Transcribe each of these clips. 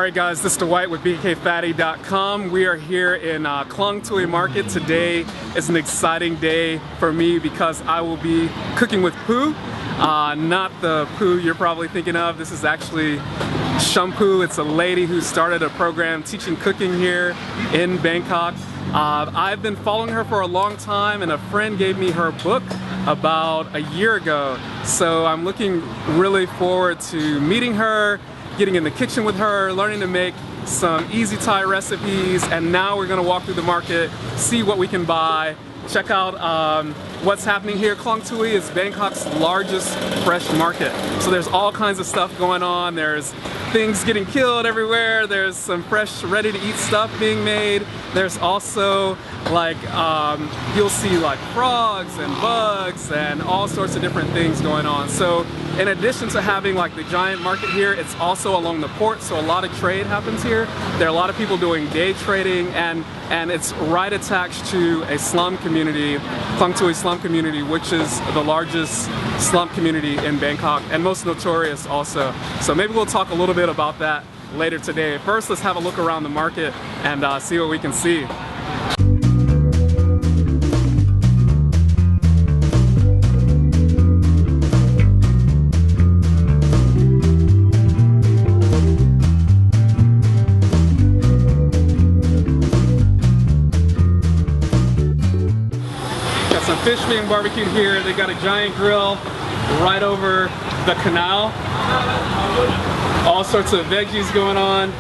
Alright guys, this is Dwight with bkfatty.com. We are here in Khlong Toey market. Today is an exciting day for me because I will be cooking with Poo. Not the Poo you're probably thinking of. This is actually Som-O. It's a lady who started a program teaching cooking here in Bangkok. I've been following her for a long time, and a friend gave me her book about a year ago. So I'm looking really forward to meeting her, getting in the kitchen with her, learning to make some easy Thai recipes, and now we're going to walk through the market, see what we can buy, check out what's happening here. Khlong Toey is Bangkok's largest fresh market. So there's all kinds of stuff going on. There's things getting killed everywhere. There's some fresh, ready-to-eat stuff being made. There's also like, you'll see like frogs and bugs and all sorts of different things going on. So in addition to having like the giant market here, it's also along the port, so a lot of trade happens here. There are a lot of people doing day trading, and it's right attached to a slum community, Khlong Toey slum community, which is the largest slum community in Bangkok and most notorious also. So maybe we'll talk a little bit about that later today. First, let's have a look around the market and see what we can see. Got some fish being barbecued here. They got a giant grill right over the canal. All sorts of veggies going on.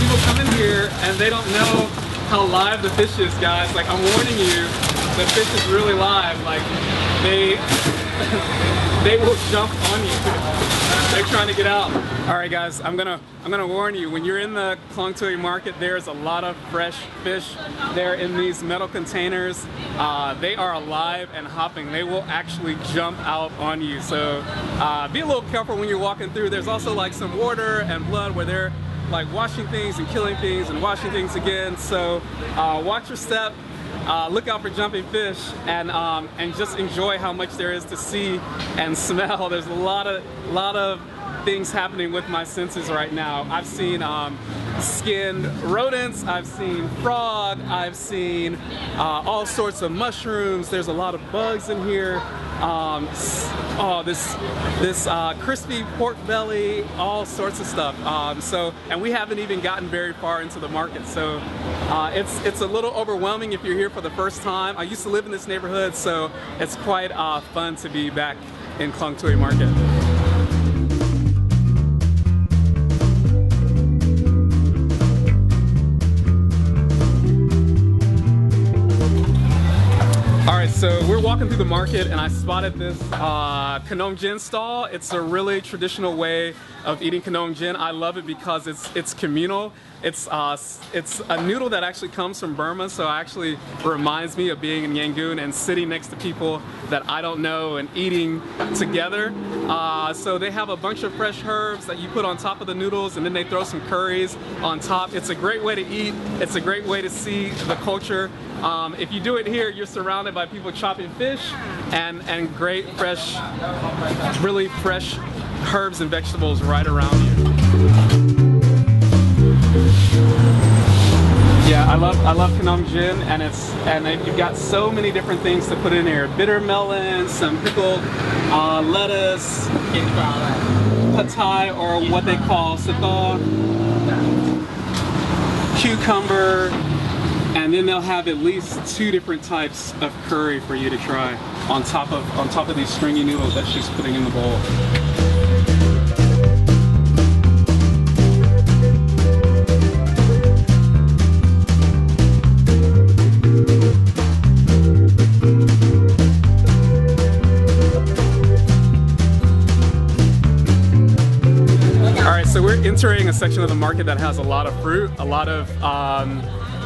People come in here and they don't know how live the fish is, guys. Like, I'm warning you, the fish is really live. Like, they will jump on you. They're trying to get out. All right, guys, I'm gonna warn you. When you're in the Khlong Toey market, there's a lot of fresh fish. They're in these metal containers. They are alive and hopping. They will actually jump out on you. So be a little careful when you're walking through. There's also like some water and blood where they're like washing things and killing things and washing things again. So watch your step. Look out for jumping fish, and just enjoy how much there is to see and smell. There's a lot of things happening with my senses right now. I've seen skinned rodents, I've seen frog, I've seen all sorts of mushrooms. There's a lot of bugs in here. This crispy pork belly, all sorts of stuff. And we haven't even gotten very far into the market, so it's a little overwhelming if you're here for the first time. I used to live in this neighborhood, so it's quite fun to be back in Khlong Toey market. Alright, so we're walking through the market and I spotted this Khlong Jin stall. It's a really traditional way of eating Khlong Jin. I love it because it's communal. It's a noodle that actually comes from Burma, so it actually reminds me of being in Yangon and sitting next to people that I don't know and eating together. So they have a bunch of fresh herbs that you put on top of the noodles, and then they throw some curries on top. It's a great way to eat. It's a great way to see the culture. If you do it here, you're surrounded by people chopping fish and great fresh, really fresh herbs and vegetables right around you. Yeah, I love Khlong Jin, and you've got so many different things to put in here. Bitter melon, some pickled lettuce, pad thai, or what they call sato, cucumber, and then they'll have at least 2 different types of curry for you to try on top of these stringy noodles that she's putting in the bowl. So we're entering a section of the market that has a lot of fruit, a lot of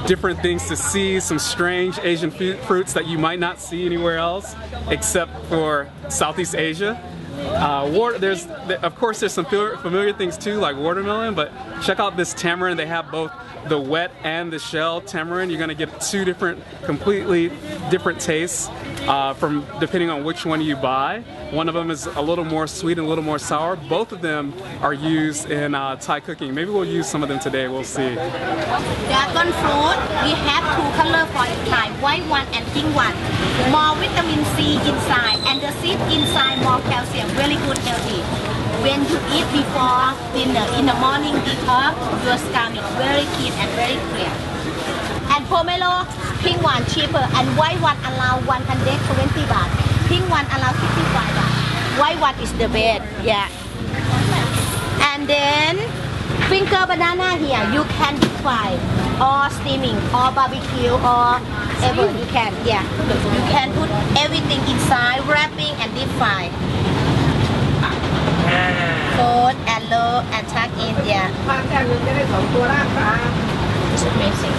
different things to see, some strange Asian fruits that you might not see anywhere else except for Southeast Asia. Of course, there's some familiar things too, like watermelon, but check out this tamarind. They have both the wet and the shell tamarind. You're gonna get two completely different tastes from depending on which one you buy. One of them is a little more sweet and a little more sour. Both of them are used in Thai cooking. Maybe we'll use some of them today, we'll see. Dragon fruit, we have two colors for the Thai, white one and pink one. More vitamin C inside and the seed inside more calcium, really good healthy. When you eat before dinner in the morning because your stomach very clean and very clear. And pomelo, pink one cheaper and white one around 120 baht. Pink one around 55 baht. White one is the best, yeah. And then finger banana here, you can deep fry or steaming or barbecue or ever you can, yeah. You can put everything inside, wrapping and deep fry. Fold and low and tuck in, yeah. It's amazing.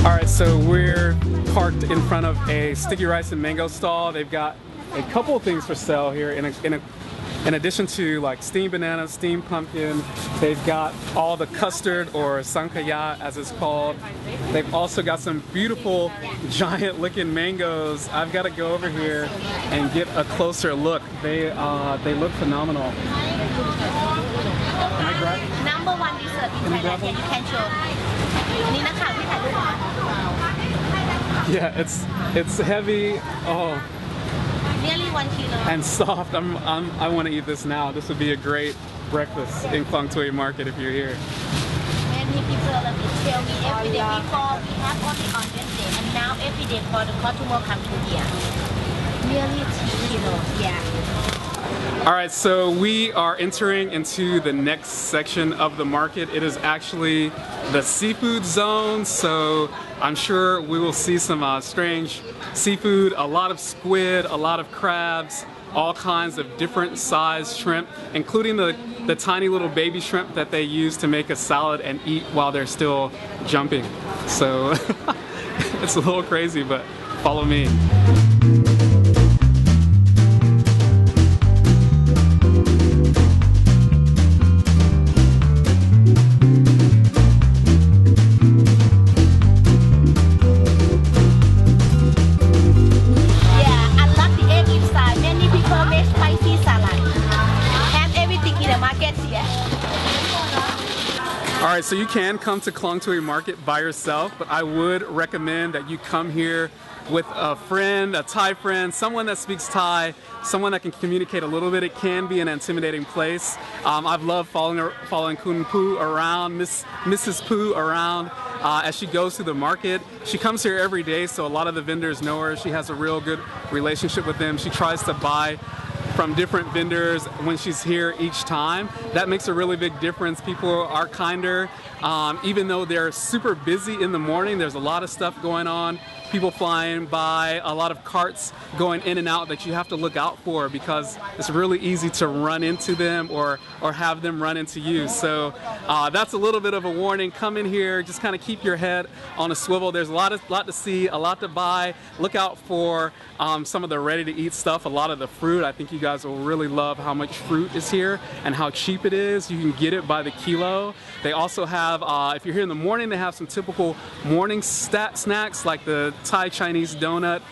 Alright, so we're parked in front of a sticky rice and mango stall. They've got a couple of things for sale here in addition to like steamed bananas, steamed pumpkin. They've got all the custard or Kha Gai as it's called. They've also got some beautiful giant looking mangoes. I've got to go over here and get a closer look. They look phenomenal. Can I grab it? Number one dessert in Thailand, yeah, you can show. Yeah, it's heavy. Oh. Nearly 1 kilo. And soft. I want to eat this now. This would be a great breakfast in Khlong Toey market if you're here. Many people tell me every day before we have only on Wednesday and now every day for the customer come to here. Nearly 2 kilos, yeah. Alright, so we are entering into the next section of the market. It is actually the seafood zone, so I'm sure we will see some strange seafood, a lot of squid, a lot of crabs, all kinds of different sized shrimp, including the tiny little baby shrimp that they use to make a salad and eat while they're still jumping. So it's a little crazy, but follow me. Alright, so you can come to Khlong Toey Market by yourself, but I would recommend that you come here with a friend, a Thai friend, someone that speaks Thai, someone that can communicate a little bit. It can be an intimidating place. I've loved following Kun Poo around, Mrs. Poo around as she goes through the market. She comes here every day, so a lot of the vendors know her. She has a real good relationship with them. She tries to buy from different vendors when she's here each time. That makes a really big difference. People are kinder. Even though they're super busy in the morning, there's a lot of stuff going on. People flying by, a lot of carts going in and out that you have to look out for because it's really easy to run into them or have them run into you. So that's a little bit of a warning. Come in here, just kind of keep your head on a swivel. There's a lot to see, a lot to buy. Look out for some of the ready-to-eat stuff, a lot of the fruit. I think you guys will really love how much fruit is here and how cheap it is. You can get it by the kilo. They also have, if you're here in the morning, they have some typical morning snacks like the Thai Chinese donut,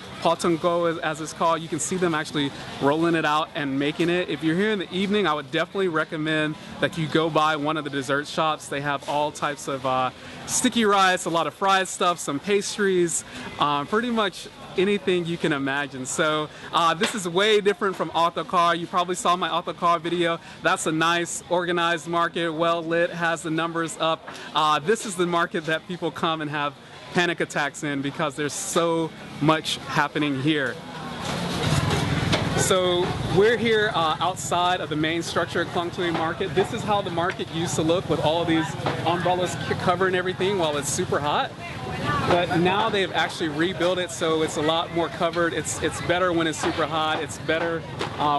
Go as it's called. You can see them actually rolling it out and making it. If you're here in the evening, I would definitely recommend that you go by one of the dessert shops. They have all types of sticky rice, a lot of fried stuff, some pastries, pretty much anything you can imagine. So this is way different from Autocar. You probably saw my Autocar video. That's a nice organized market, well lit, has the numbers up. This is the market that people come and have panic attacks in because there's so much happening here. So we're here outside of the main structure at Khlong Toey Market. This is how the market used to look with all these umbrellas covering everything while it's super hot. But now they've actually rebuilt it so it's a lot more covered. It's better when it's super hot. It's better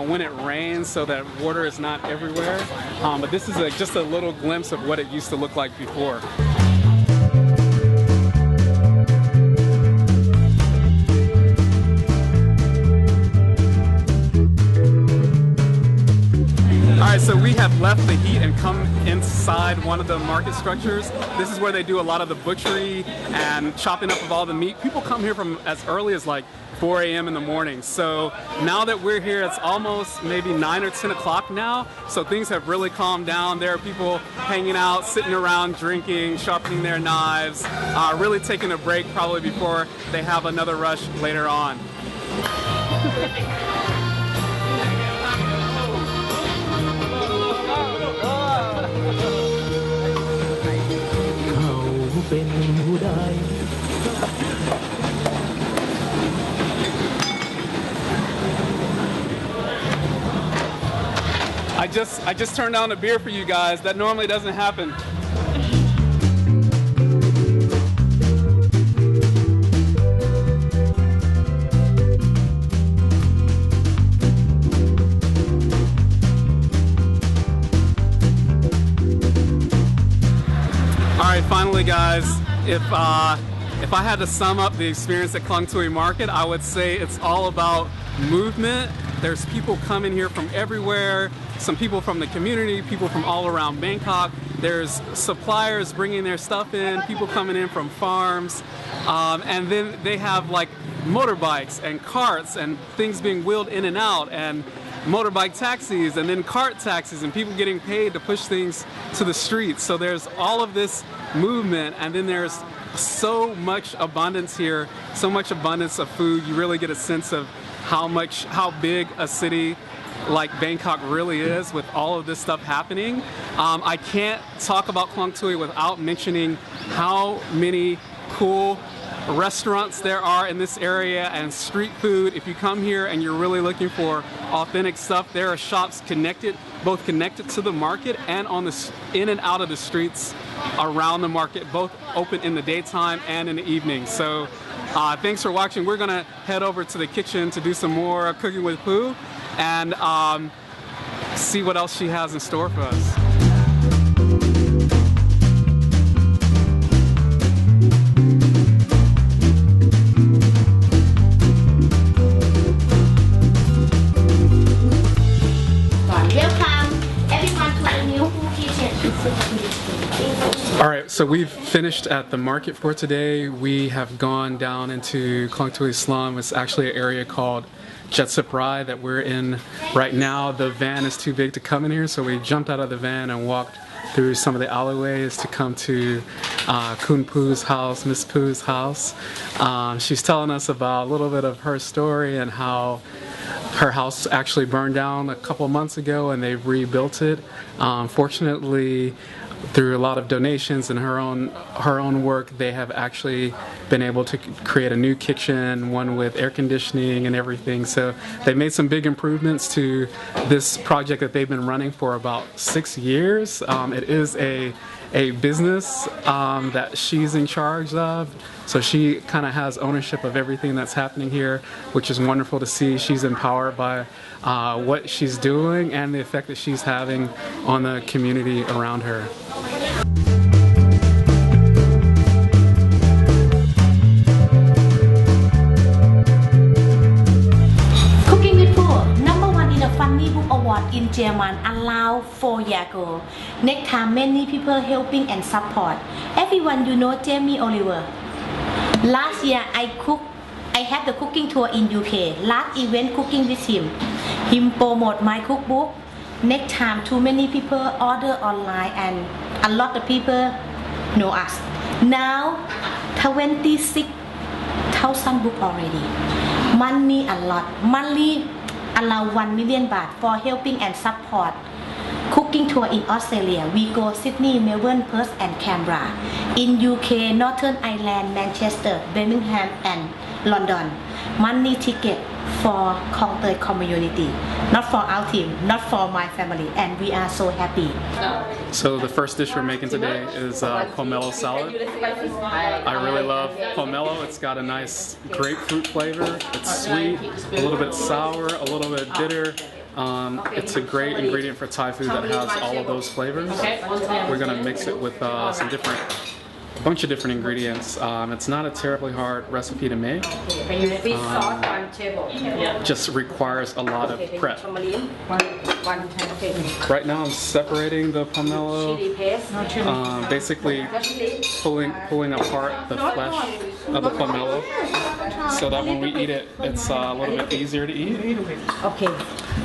when it rains so that water is not everywhere. But this is just a little glimpse of what it used to look like before. Alright, so we have left the heat and come inside one of the market structures. This is where they do a lot of the butchery and chopping up of all the meat. People come here from as early as like 4 a.m. in the morning. So now that we're here, it's almost maybe 9 or 10 o'clock now. So things have really calmed down. There are people hanging out, sitting around, drinking, sharpening their knives, really taking a break probably before they have another rush later on. I just turned down a beer for you guys. That normally doesn't happen. Alright, finally guys, if I had to sum up the experience at Khlong Toey Market, I would say it's all about movement. There's people coming here from everywhere, some people from the community, people from all around Bangkok. There's suppliers bringing their stuff in, people coming in from farms, and then they have like motorbikes and carts and things being wheeled in and out, and motorbike taxis and then cart taxis and people getting paid to push things to the streets. So there's all of this movement, and then there's so much abundance here, so much abundance of food. You really get a sense of how big a city like Bangkok really is with all of this stuff happening. I can't talk about Khlong Toey without mentioning how many cool restaurants there are in this area and street food. If you come here and you're really looking for authentic stuff, there are shops both connected to the market and in and out of the streets around the market, both open in the daytime and in the evening. So thanks for watching. We're gonna head over to the kitchen to do some more cooking with Poo and see what else she has in store for us. Alright, so we've finished at the market for today. We have gone down into Khlong Toey slum. It's actually an area called Butchery that we're in right now. The van is too big to come in here, so we jumped out of the van and walked through some of the alleyways to come to Poo's house, Miss Poo's house. She's telling us about a little bit of her story and how her house actually burned down a couple months ago and they've rebuilt it. Fortunately, through a lot of donations and her own work, they have actually been able to create a new kitchen, one with air conditioning and everything. So they made some big improvements to this project that they've been running for about 6 years. It is a business that she's in charge of. So she kind of has ownership of everything that's happening here, which is wonderful to see. She's empowered by what she's doing and the effect that she's having on the community around her. Cooking with Poo, #1 in the Funny Book Award in German, allowed 4 years ago. Next time, many people helping and support. Everyone, you know Jamie Oliver. Last year, I had the cooking tour in UK. Last event, cooking with him. Him promote my cookbook. Next time, too many people order online and a lot of people know us. Now, 26,000 book already. Money a lot. Monthly allow 1 million baht for helping and support. Cooking tour in Australia. We go Sydney, Melbourne, Perth and Canberra. In UK, Northern Ireland, Manchester, Birmingham and London. Money ticket for Khlong Toey community, not for our team, not for my family, and we are so happy. So the first dish we're making today is pomelo salad. I really love pomelo. It's got a nice grapefruit flavor. It's sweet, a little bit sour, a little bit bitter. It's a great ingredient for Thai food that has all of those flavors. We're gonna mix it with some different bunch of different ingredients. It's not a terribly hard recipe to make. Fish sauce, 1 table. Just requires a lot of prep. Tamarind, one table. Right now I'm separating the pomelo, Chili paste. basically pulling apart the flesh of the pomelo so that when we eat it, it's a little bit easier to eat. Okay.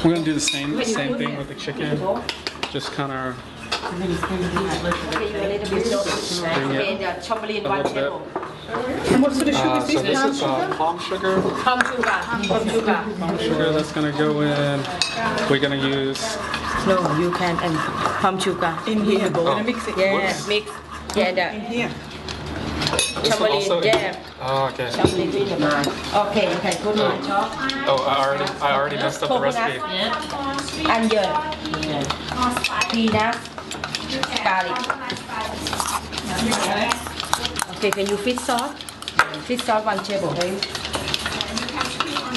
We're gonna do the same thing with the chicken. Just kind of bring it Tamarind, a 1 little bit. table. And what sort of sugar is So this? this is palm sugar. Palm sugar. Palm sugar that's gonna go in. We're gonna use. No, you can and palm sugar. In here, in a mix it. Yeah, Whoops. mix. Yeah, In that. here. This one also. Tamarind, yeah. Oh, okay. Tamarind with the Okay, you can put on top. Oh, I already messed up the recipe. Onion, peanuts, garlic. Okay, can you fish sauce? Fish sauce 1 table.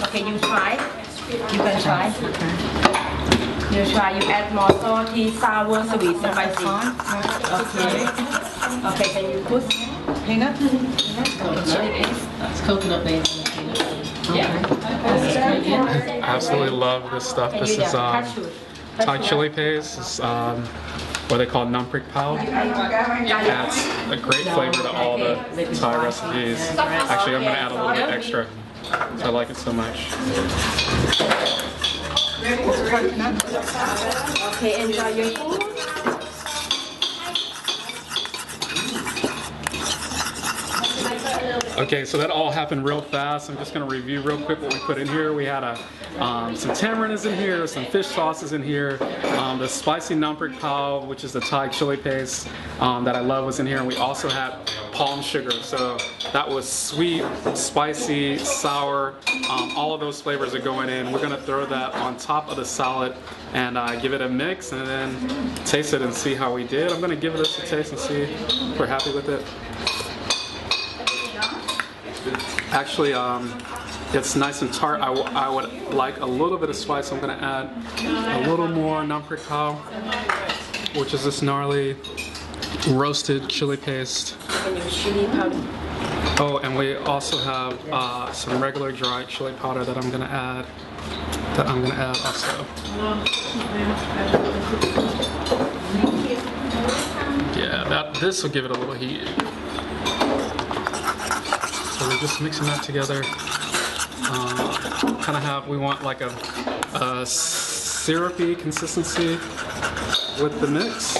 Okay, you try. You can try. You try. You add more salty, sour, sweet, spicy. Okay. Okay, can you put Peanut? That's coconut base and peanut. I absolutely love this stuff. This is Thai chili paste. It's what they call num prik pao. Adds a great flavor to all the Thai recipes. Actually, I'm going to add a little bit extra. I like it so much. Okay, enjoy your food. Okay, so that all happened real fast. I'm just going to review real quick what we put in here. We had some tamarind is in here, some fish sauces in here, the spicy num prik pao, which is the Thai chili paste that I love, was in here, and we also had palm sugar. So that was sweet, spicy, sour, all of those flavors are going in. We're going to throw that on top of the salad and give it a mix and then taste it and see how we did. I'm going to give this a taste and see if we're happy with it. Actually, it's nice and tart. I would like a little bit of spice. So I'm going to add a little more num prik pao, which is this gnarly roasted chili paste. Chili powder. Oh, and we also have some regular dry chili powder that I'm going to add. Also. Yeah, this will give it a little heat. So we're just mixing that together. We want like a syrupy consistency with the mix.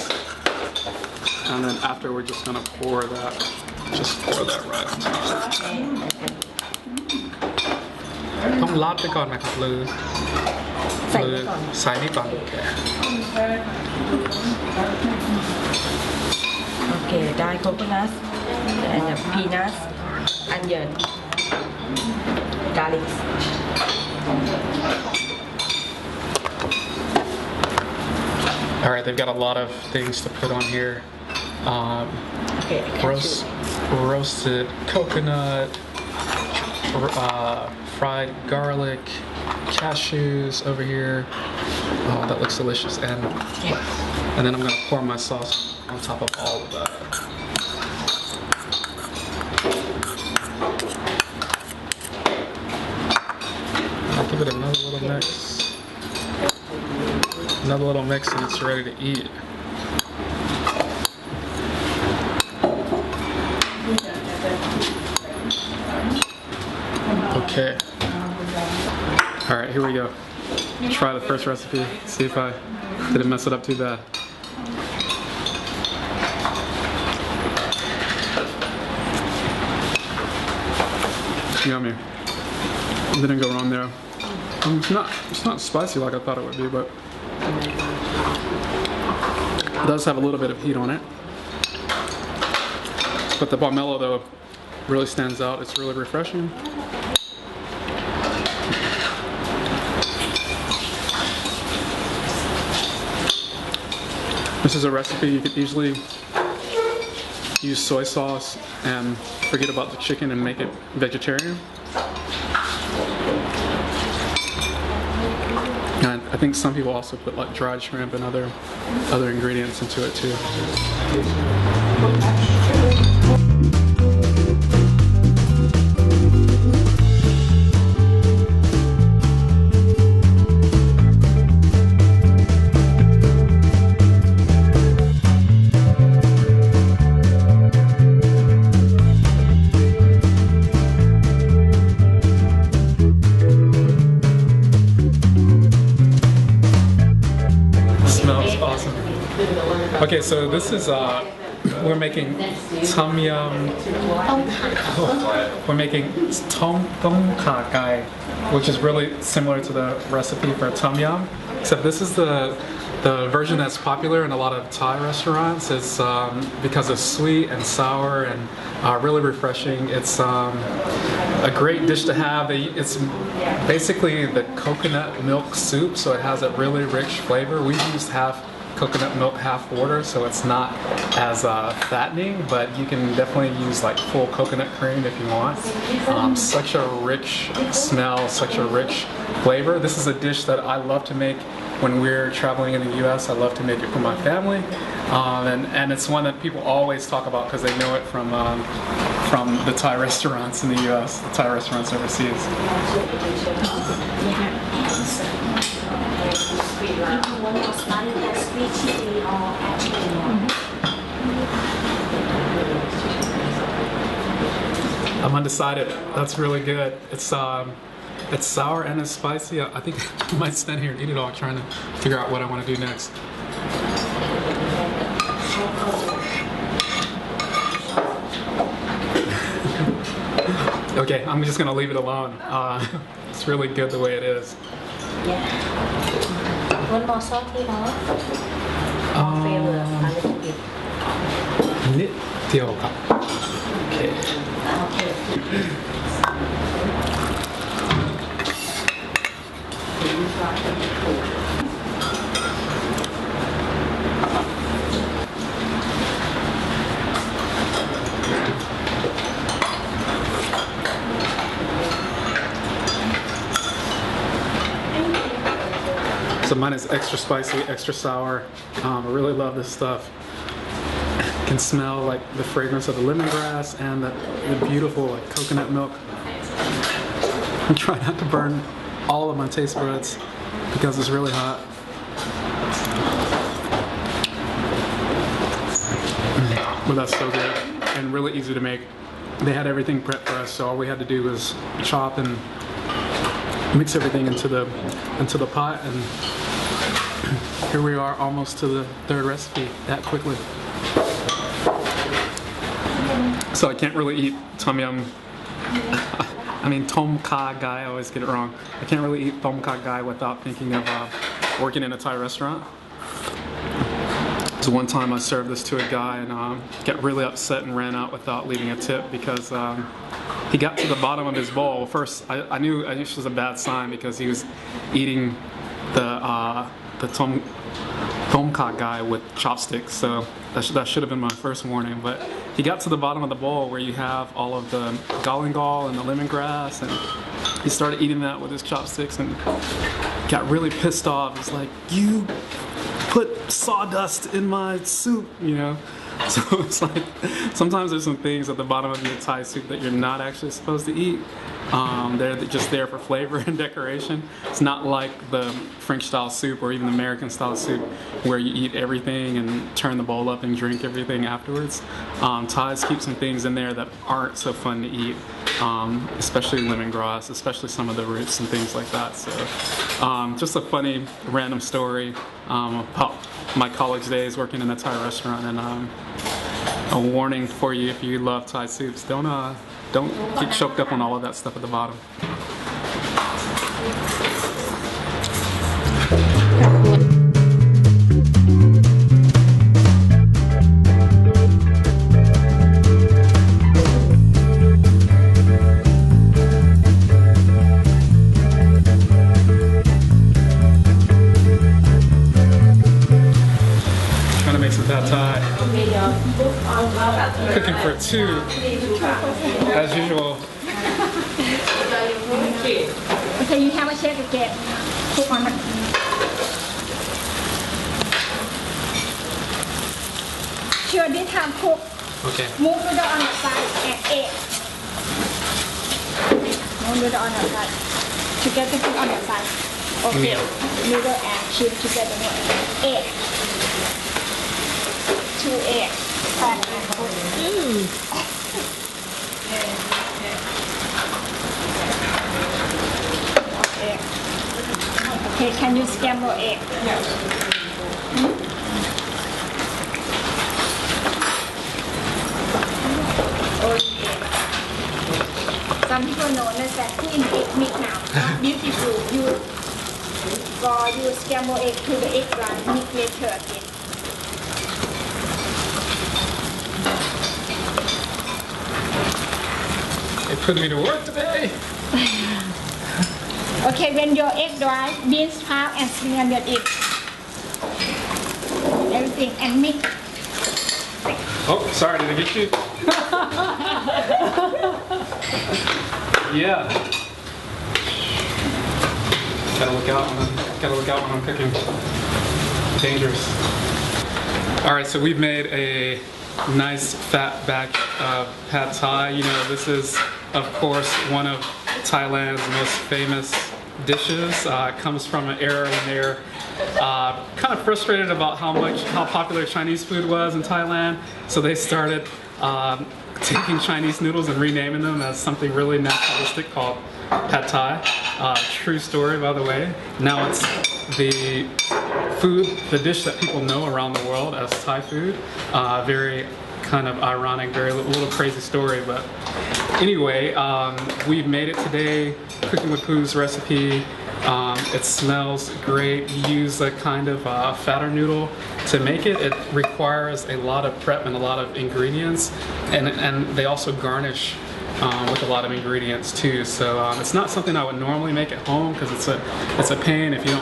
And then after we're just gonna pour that right on top. ต้องราดไปก่อนไหมครับหรือใส่นี่ก่อนโอเค Okay, dry coconut and the peanuts, onion, garlic. All right, they've got a lot of things to put on here. Okay, Roasted coconut, fried garlic, cashews over here. Oh, that looks delicious. And then I'm gonna pour my sauce on top of all of that. I'll give it another little mix. Another little mix and it's ready to eat. Okay. All right, here we go. Try the first recipe. See if I didn't mess it up too bad. Yummy. Didn't go wrong there. It's not spicy like I thought it would be, but it does have a little bit of heat on it. But the pomelo though really stands out. It's really refreshing. This is a recipe you could easily use soy sauce and forget about the chicken and make it vegetarian. And I think some people also put like dried shrimp and other ingredients into it too. Smells awesome. Okay, so this is we're making tom yum. We're making tom Kha Gai, which is really similar to the recipe for tom yum, except this is the version that's popular in a lot of Thai restaurants. It's because it's sweet and sour and really refreshing. It's a great dish to have. It's basically the coconut milk soup, so it has a really rich flavor. We used half coconut milk, half water, so it's not as fattening, but you can definitely use like full coconut cream if you want. Such a rich smell, such a rich flavor. This is a dish that I love to make when we're traveling in the U.S. I love to make it for my family, and it's one that people always talk about because they know it from the Thai restaurants in the U.S., the Thai restaurants overseas. I'm undecided. That's really good. It's sour and it's spicy. I think I might stand here and eat it all, trying to figure out what I want to do next. Okay, I'm just gonna leave it alone. It's really good the way it is. Yeah. One more salty, no? More flavor, a little bit. นิดเดียวครับ Okay. Okay. So mine is extra spicy, extra sour. I really love this stuff. Can smell like the fragrance of the lemongrass and the beautiful like coconut milk. I'm trying not to burn all of my taste buds because it's really hot. But that's so good and really easy to make. They had everything prepped for us, so all we had to do was chop and mix everything into the pot, and here we are almost to the third recipe that quickly. So I can't really eat tom yum. I mean tom Kha Gai, I always get it wrong. I can't really eat tom Kha Gai without thinking of working in a Thai restaurant. So one time I served this to a guy and got really upset and ran out without leaving a tip because he got to the bottom of his bowl. First, I knew this was a bad sign because he was eating the tom Kha Gai with chopsticks. So that should have been my first warning. But he got to the bottom of the bowl where you have all of the galangal and the lemongrass, and he started eating that with his chopsticks and got really pissed off. He's like, "You put sawdust in my soup," you know? So it's like, sometimes there's some things at the bottom of your Thai soup that you're not actually supposed to eat. They're just there for flavor and decoration. It's not like the French style soup or even the American style soup where you eat everything and turn the bowl up and drink everything afterwards. Thais keep some things in there that aren't so fun to eat, especially lemongrass, especially some of the roots and things like that. So just a funny random story about my college days working in a Thai restaurant, and a warning for you if you love Thai soups, don't get choked up on all of that stuff at the bottom. Trying to make some pad Thai. Cooking for two, as usual. Okay, you have a shake again. Cook on it. Sure, this time cook. Okay. Move noodle on the side and egg. Move noodle on the side. Together cook on the side. Okay. Noodle and chip together with egg. 2 eggs. Okay, can you scramble egg? Some people know that poo in egg mix now. Beautiful. You scramble egg to the egg right, mix later again. They put me to work today. Okay, when your egg dry, beans half and scrambled egg. Everything and mix. Oh, sorry, did I get you? Yeah. Gotta look out when I'm cooking. Dangerous. All right, so we've made a nice fat batch of pad thai. You know, this is, of course, one of Thailand's most famous dishes. It comes from an era when they were kind of frustrated about how popular Chinese food was in Thailand. So they started taking Chinese noodles and renaming them as something really naturalistic called pad thai. True story, by the way. Now it's the dish that people know around the world as Thai food. Very kind of ironic, very little crazy story, but anyway, we've made it today. Cooking with Poo's recipe. It smells great. You use a kind of fatter noodle to make it. It requires a lot of prep and a lot of ingredients, and they also garnish with a lot of ingredients too. So it's not something I would normally make at home because it's a pain if you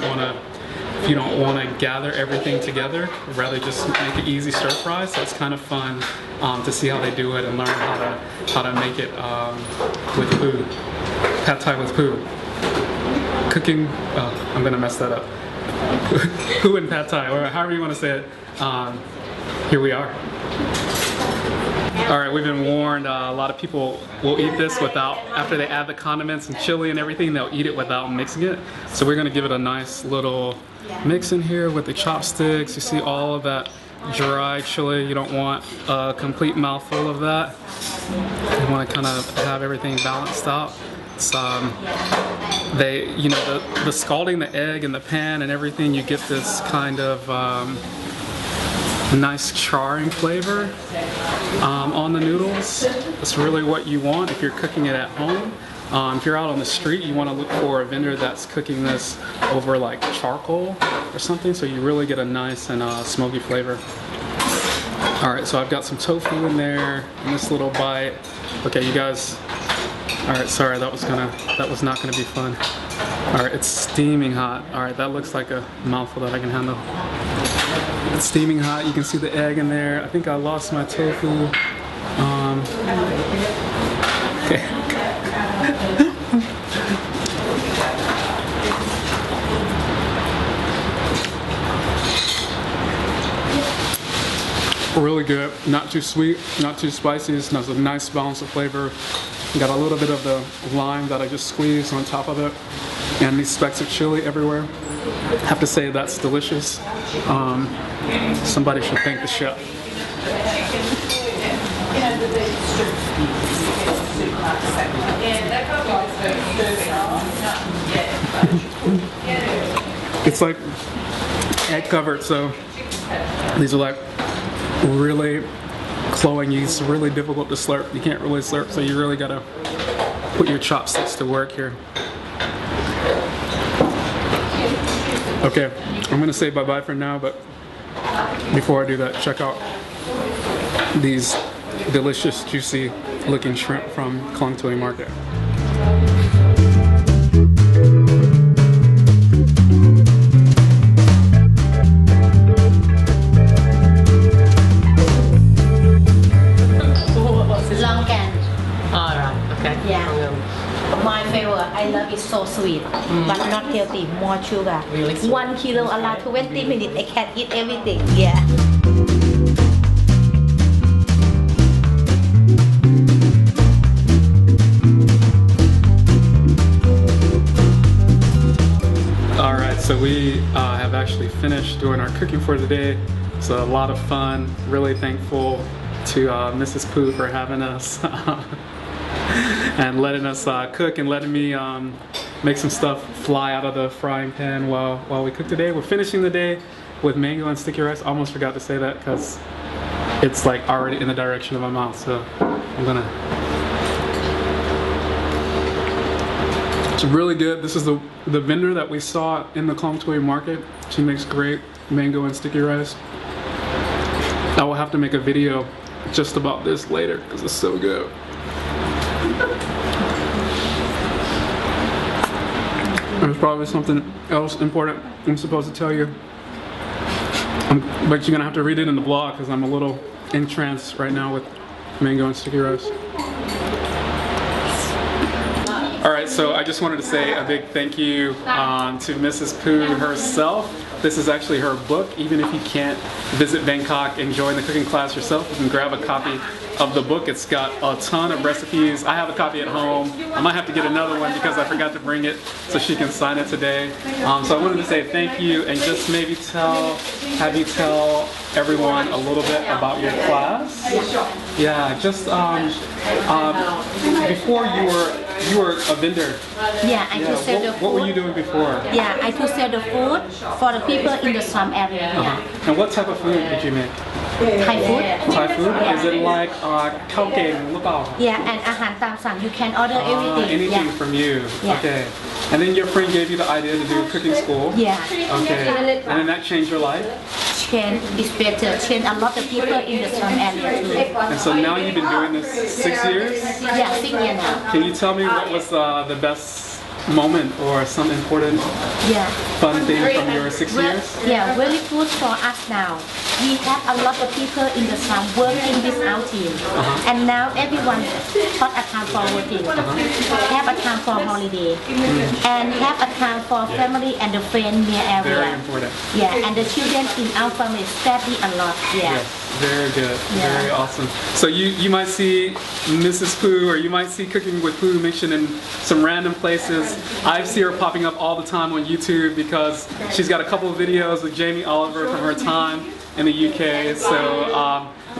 don't want to gather everything together. I'd rather just make it easy stir fry. So it's kind of fun to see how they do it and learn how to make it with poo, pad thai with poo. Cooking, I'm gonna mess that up. Poo and pad thai, or however you want to say it. Here we are. All right, we've been warned. A lot of people will eat this without, after they add the condiments and chili and everything, they'll eat it without mixing it. So we're gonna give it a nice little mix in here with the chopsticks. You see all of that dry chili. You don't want a complete mouthful of that. You want to kind of have everything balanced out. It's, the scalding the egg in the pan and everything, you get this kind of nice charring flavor on the noodles. It's really what you want if you're cooking it at home. If you're out on the street, you want to look for a vendor that's cooking this over like charcoal or something, so you really get a nice and smoky flavor. All right, so I've got some tofu in there in this little bite. Okay, you guys. All right, sorry, that was not gonna be fun. All right, it's steaming hot. All right, that looks like a mouthful that I can handle. It's steaming hot. You can see the egg in there. I think I lost my tofu. Okay. Really good. Not too sweet, not too spicy. It has a nice balance of flavor. Got a little bit of the lime that I just squeezed on top of it, and these specks of chili everywhere. I have to say that's delicious. Somebody should thank the chef. It's like egg covered, so these are like really cloying. It's really difficult to slurp. You can't really slurp, so you really gotta put your chopsticks to work here. Okay, I'm gonna say bye-bye for now, but before I do that, check out these delicious, juicy looking shrimp from Khlong Toey market. My favorite, I love it so sweet, but not healthy, more sugar. Really sweet. 1 kilo, allow 20 minutes, I can eat everything, yeah. All right, so we have actually finished doing our cooking for the day. It's a lot of fun. Really thankful to Mrs. Poo for having us. And letting us cook and letting me make some stuff fly out of the frying pan while we cook today. We're finishing the day with mango and sticky rice. I almost forgot to say that because it's like already in the direction of my mouth. So I'm gonna. It's really good. This is the vendor that we saw in the Khlong Toey market. She makes great mango and sticky rice. I will have to make a video just about this later because it's so good. There's probably something else important I'm supposed to tell you, but you're gonna have to read it in the blog because I'm a little entranced right now with mango and sticky rice. Alright, so I just wanted to say a big thank you to Mrs. Poo herself. This is actually her book. Even if you can't visit Bangkok and join the cooking class yourself, you can grab a copy of the book. It's got a ton of recipes. I have a copy at home. I might have to get another one because I forgot to bring it so she can sign it today. So I wanted to say thank you and just maybe have you tell everyone a little bit about your class. Yeah, just before you were a vendor. Yeah, I do sell the food. What were you doing before? Yeah, I do sell the food for the people in the slum area. And what type of food did you make? Thai food. Thai food? Yeah. Is it like khao gai, Yeah, and อาหารตามสั่ง you can order everything. Anything Yeah. from you. Yeah. Okay. And then your friend gave you the idea to do cooking school. Yeah. Okay. And then that changed your life? Change is better. Change a lot of people in the slum area too. And so now you've been doing this 6 years? Yeah, 6 years now. Can you tell me what was the best moment or some important Yeah. fun thing from your 6 years? Yeah, very good for us now. We have a lot of people in the slum working with our team. And now everyone got a time for working. Have a time for holiday. And have a time for family and the friend near area. Very important. Yeah, and the children in our family study a lot. Yeah. Yes, very good. Yeah. Very awesome. So you might see Mrs. Poo or you might see Cooking with Poo mentioned in some random places. I see her popping up all the time on YouTube because she's got a couple of videos with Jamie Oliver from her time in the UK. So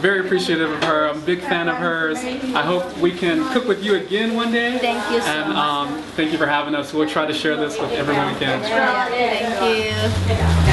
very appreciative of her. I'm a big fan of hers. I hope we can cook with you again one day. Thank you so and much. Thank you for having us. We'll try to share this with everyone we can. Yeah, thank you.